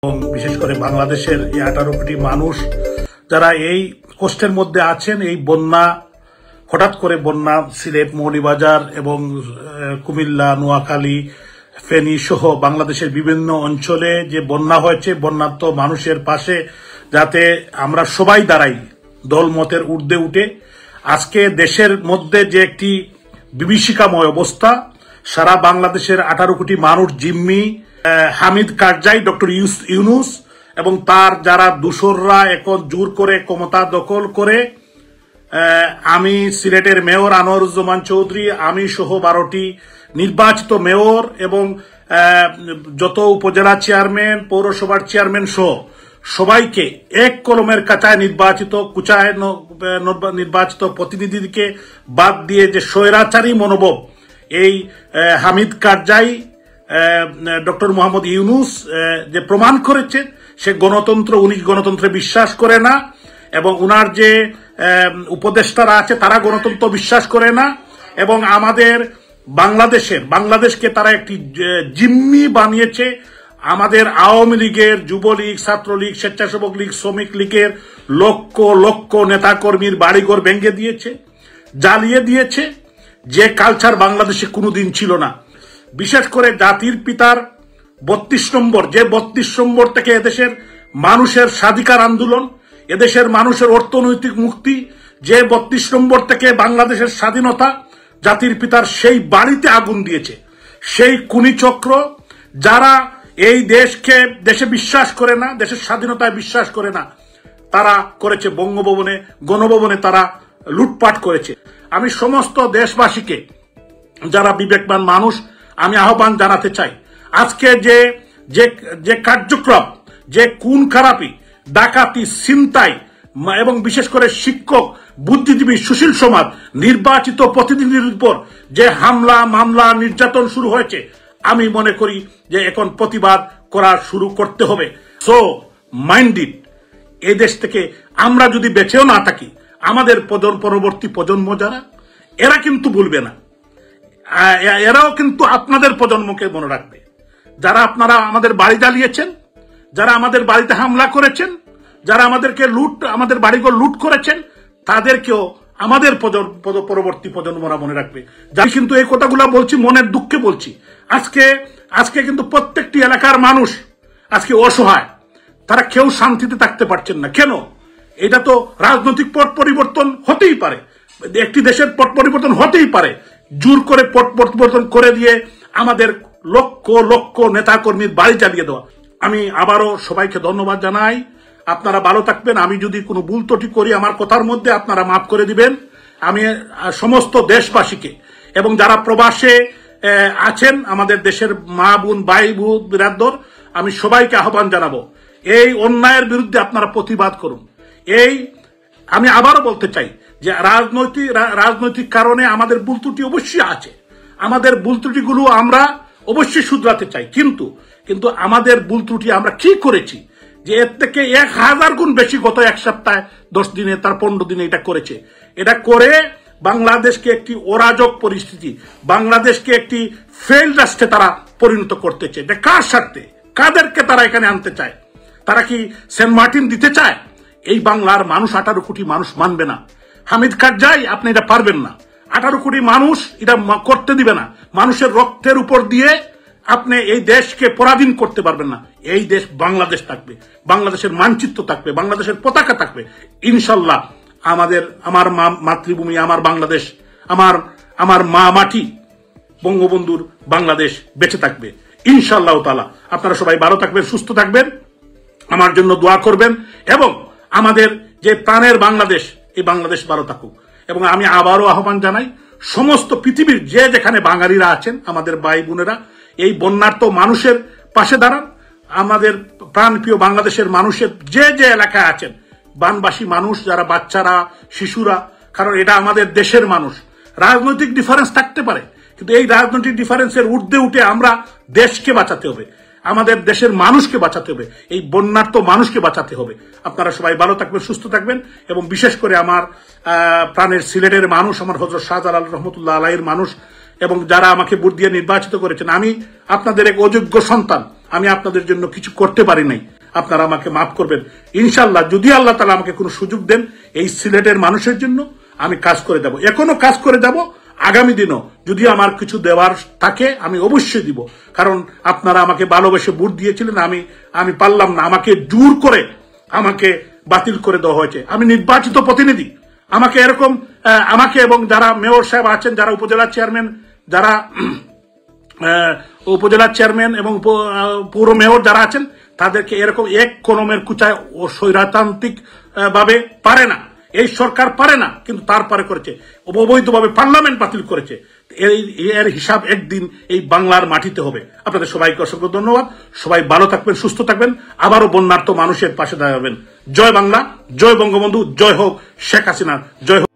এবং বিশেষ করে বাংলাদেশের এই 18 কোটি মানুষ যারা এই কষ্টের মধ্যে আছেন, এই বন্যা হঠাৎ করে বন্যা সিলেট, মৌলভীবাজার এবং কুমিল্লা, নোয়াখালী, ফেনী সহ বাংলাদেশের বিভিন্ন অঞ্চলে যে বন্যা হয়েছে, বন্যার্ত মানুষের পাশে যাতে আমরা সবাই দাঁড়াই দলমতের ঊর্ধ্বে উঠে। আজকে দেশের মধ্যে যে একটি বিভীষিকাময় অবস্থা, সারা বাংলাদেশের 18 কোটি মানুষ জিম্মি হামিদ কারজাই, ডক্টর ইউনূস এবং তার যারা দূষররা এখন জোর করে ক্ষমতা দখল করে, আমি সিলেটের মেয়র আনোয়ারুজ্জামান চৌধুরী, আমি সহ 12টি নির্বাচিত মেয়র এবং যত উপজেলা চেয়ারম্যান, পৌরসভার চেয়ারম্যান সহ সবাইকে এক কলমের কাঁচায় নির্বাচিত প্রতিনিধিকে বাদ দিয়ে যে স্বৈরাচারী মনোভাব এই হামিদ কারজাই, ডক্টর মোহাম্মদ ইউনূস যে প্রমাণ করেছে সে উনি গণতন্ত্রে বিশ্বাস করে না এবং উনার যে উপদেষ্টারা আছে তারা গণতন্ত্র বিশ্বাস করে না এবং আমাদের বাংলাদেশকে তারা একটি জিম্মি বানিয়েছে। আমাদের আওয়ামী লীগের, যুবলীগ, ছাত্রলীগ, স্বেচ্ছাসেবক লীগ, শ্রমিক লীগের লক্ষ লক্ষ নেতাকর্মীর বাড়িঘর ভেঙে দিয়েছে, জ্বালিয়ে দিয়েছে, যে কালচার বাংলাদেশে কোনোদিন ছিল না। বিশেষ করে জাতির পিতার 32 নম্বর, যে 32 নম্বর থেকে এদেশের মানুষের স্বাধিকার আন্দোলন, এদেশের মানুষের অর্থনৈতিক মুক্তি, যে 32 নম্বর থেকে বাংলাদেশের স্বাধীনতা, জাতির পিতার সেই বাড়িতে আগুন দিয়েছে সেই খুনি চক্র, যারা এই দেশে বিশ্বাস করে না, দেশের স্বাধীনতায় বিশ্বাস করে না, তারা করেছে বঙ্গভবনে, গণভবনে তারা লুটপাট করেছে। আমি সমস্ত দেশবাসীকে, যারা বিবেকবান মানুষ, আমি আহ্বান জানাতে চাই, আজকে যে কার্যক্রম, যে খুন খারাপি, ডাকাতি, ছিনতাই এবং বিশেষ করে শিক্ষক, বুদ্ধিজীবী, সুশীল সমাজ, নির্বাচিত প্রতিনিধির উপর যে হামলা, মামলা, নির্যাতন শুরু হয়েছে, আমি মনে করি যে এখন প্রতিবাদ করা শুরু করতে হবে। So mind it. এই দেশ থেকে আমরা যদি বেঁচেও না থাকি, আমাদের পরবর্তী প্রজন্ম যারা, এরা কিন্তু ভুলবে না, এরাও কিন্তু আপনাদের প্রজন্মকে মনে রাখবে। যারা আপনারা আমাদের বাড়ি জ্বালিয়েছেন, যারা আমাদের বাড়িতে হামলা করেছেন, যারা আমাদের বাড়িঘর লুট করেছেন, তাদেরকেও আমাদের পরবর্তী প্রজন্মরা মনে রাখবে। যারা কিন্তু এই কথাগুলো বলছি মনের দুঃখে বলছি। আজকে কিন্তু প্রত্যেকটি এলাকার মানুষ আজকে অসহায়, তারা কেউ শান্তিতে থাকতে পারছেন না। কেন? এটা তো রাজনৈতিক পট পরিবর্তন হতেই পারে, একটি দেশের পট পরিবর্তন হতেই পারে, জোর করে পট পরিবর্তন করে দিয়ে আমাদের লক্ষ লক্ষ নেতাকর্মীর বাড়ি জ্বালিয়ে দেওয়া। আমি আবারও সবাইকে ধন্যবাদ জানাই। আপনারা ভালো থাকবেন। আমি যদি কোনো ভুল ত্রুটি করি আমার কথার মধ্যে আপনারা মাফ করে দিবেন। আমি সমস্ত দেশবাসীকে এবং যারা প্রবাসে আছেন, আমাদের দেশের মা বোন, ভাই বোন, বিরাদর, আমি সবাইকে আহ্বান জানাবো, এই অন্যায়ের বিরুদ্ধে আপনারা প্রতিবাদ করুন। আমি আবারও বলতে চাই যে রাজনৈতিক কারণে আমাদের ভুল ত্রুটি অবশ্যই আছে, আমাদের ভুল ত্রুটিগুলো আমরা অবশ্যই শুধরাতে চাই, কিন্তু আমাদের ভুল ত্রুটি আমরা কি করেছি যে এর থেকে 1000 গুণ বেশি গত এক সপ্তাহে, 10 দিনে, তার 15 দিনে এটা করেছে। এটা করে বাংলাদেশকে একটি অরাজক পরিস্থিতি, বাংলাদেশকে একটি ফেল রাষ্ট্রে তারা পরিণত করতে চায়। এটা কার স্বার্থে? কাদেরকে তারা এখানে আনতে চায়? তারা কি সেন্ট মার্টিন দিতে চায়? এই বাংলার মানুষ, 18 কোটি মানুষ মানবে না। হামিদ কারজাই, আপনি এটা পারবেন না। 18 কোটি মানুষ এটা করতে দিবে না। মানুষের রক্তের উপর দিয়ে আপনি এই দেশকে পরাধীন করতে পারবেন না। এই দেশ বাংলাদেশ থাকবে, বাংলাদেশের মানচিত্র থাকবে, বাংলাদেশের পতাকা থাকবে। ইনশাল্লাহ আমার মাতৃভূমি, আমার বাংলাদেশ, আমার মা মাটি, বঙ্গবন্ধুর বাংলাদেশ বেঁচে থাকবে ইনশাল্লাহ তাআলা। আপনারা সবাই ভালো থাকবেন, সুস্থ থাকবেন, আমার জন্য দোয়া করবেন এবং আমাদের যে প্রাণের বাংলাদেশ, এই বাংলাদেশ ভালো থাকুক। এবং আমি আবারও আহ্বান জানাই, সমস্ত পৃথিবীর যেখানে বাঙালিরা আছেন, আমাদের ভাই বোনেরা, এই বন্যার্ত মানুষের পাশে দাঁড়ান। আমাদের প্রাণপ্রিয় বাংলাদেশের মানুষের যে এলাকায় আছেন, বানবাসী মানুষ, যারা বাচ্চারা, শিশুরা, কারণ এটা আমাদের দেশের মানুষ। রাজনৈতিক ডিফারেন্স থাকতে পারে, কিন্তু এই রাজনৈতিক ডিফারেন্সের ঊর্ধ্বে উঠে আমরা দেশকে বাঁচাতে হবে, আমাদের দেশের মানুষকে বাঁচাতে হবে, এই বন্যার্ত মানুষকে বাঁচাতে হবে। আপনারা সবাই ভালো থাকবেন, সুস্থ থাকবেন এবং বিশেষ করে আমার প্রাণের সিলেটের মানুষ, আমার হযরত শাহজালাল রহমতুল্লাহ আলাইহির মানুষ এবং যারা আমাকে ভোট দিয়ে নির্বাচিত করেছেন, আমি আপনাদের এক অযোগ্য সন্তান, আমি আপনাদের জন্য কিছু করতে পারি নাই, আপনারা আমাকে মাফ করবেন। ইনশাল্লাহ যদি আল্লাহ তাআলা আমাকে কোনো সুযোগ দেন এই সিলেটের মানুষের জন্য আমি কাজ করে যাব, এখনো কাজ করে যাব, আগামী দিনও যদি আমার কিছু দেওয়ার থাকে আমি অবশ্যই দিব। কারণ আপনারা আমাকে ভালোবেসে ভোট দিয়েছিলেন, আমি পারলাম না, আমাকে জোর করে আমাকে বাতিল করে দেওয়া হয়েছে। আমি নির্বাচিত প্রতিনিধি, আমাকে এরকম আমাকে এবং যারা মেয়র সাহেব আছেন, যারা উপজেলা চেয়ারম্যান, যারা উপজেলা চেয়ারম্যান এবং পৌর মেয়র যারা আছেন তাদেরকে এরকম এক কলমের কুচায় ও স্বৈরতান্ত্রিক ভাবে পারে না, এই সরকার পারে না, কিন্তু তারপরে করেছে, অবৈধভাবে পার্লামেন্ট বাতিল করেছে। এর হিসাব একদিন এই বাংলার মাটিতে হবে। আপনাদের সবাইকে অসংখ্য ধন্যবাদ। সবাই ভালো থাকবেন, সুস্থ থাকবেন, আবারও বন্যার্ত মানুষের পাশে দাঁড়াবেন। জয় বাংলা, জয় বঙ্গবন্ধু, জয় হোক শেখ হাসিনা, জয় হোক।